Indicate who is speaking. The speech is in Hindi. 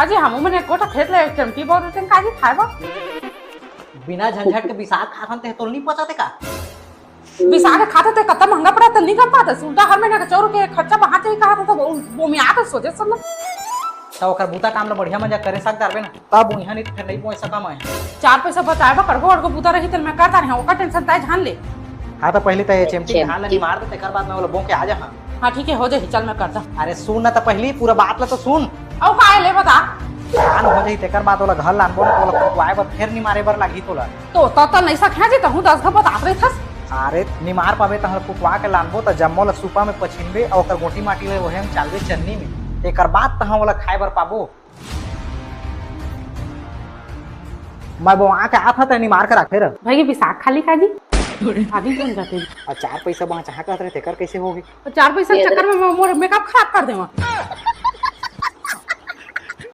Speaker 1: अजी हम मने कोटा खेत ले चमटी बहुत देते काजी खाएबा
Speaker 2: बिना झंझट के बिसात खाथन ते तोल नहीं पचाते का
Speaker 1: बिसा के खाता ते कत्ता महंगा पड़ा त नहीं कर पाता उल्टा हर महीना के 4 के खर्चा वहां से ही कहा था तो वो में आता सोचे सब
Speaker 2: तो ओकर बूता काम ला बढ़िया मजा करे सकदार बे ना तब उहां नहीं फिर नहीं पहुंच सका मैं
Speaker 1: 4 पैसा बचाएबा करबो और को बुता रही त मैं करता नहीं ओका टेंशन ताई जान ले
Speaker 2: हां तो पहले तो चमटी धान ला मार दे तेकर बाद में बोला बोके आ जा
Speaker 1: हां ठीक है हो जाए चल मैं करता
Speaker 2: अरे सुन ना तो पहली पूरा बात ला तो सुन
Speaker 1: औ का ले बता
Speaker 2: धान हो जाई तेकर बाद वाला घर लान बोल बोला कुआए पर फिर नहीं मारे बर लागी तोला
Speaker 1: तो नहीं सखा जे कहूं 10 घपत आत रही थस
Speaker 2: अरे निमार पावे तहर कुटवा के लानबो त जम्मो ला सुपा में पछिनबे और ओकर गोटी माटी ले ओहे में चालबे चन्नी में एकर बाद तहां वाला खाए बर पाबो मैं वो आ के आथा त निमार के राखे र
Speaker 1: भाई विशाख खाली काजी अभी बन जाते
Speaker 2: और 4 पैसा वहां चाह कहत रहे तेकर कैसे होगी
Speaker 1: 4 पैसा के चक्कर में मोर मेकअप खराब कर देवा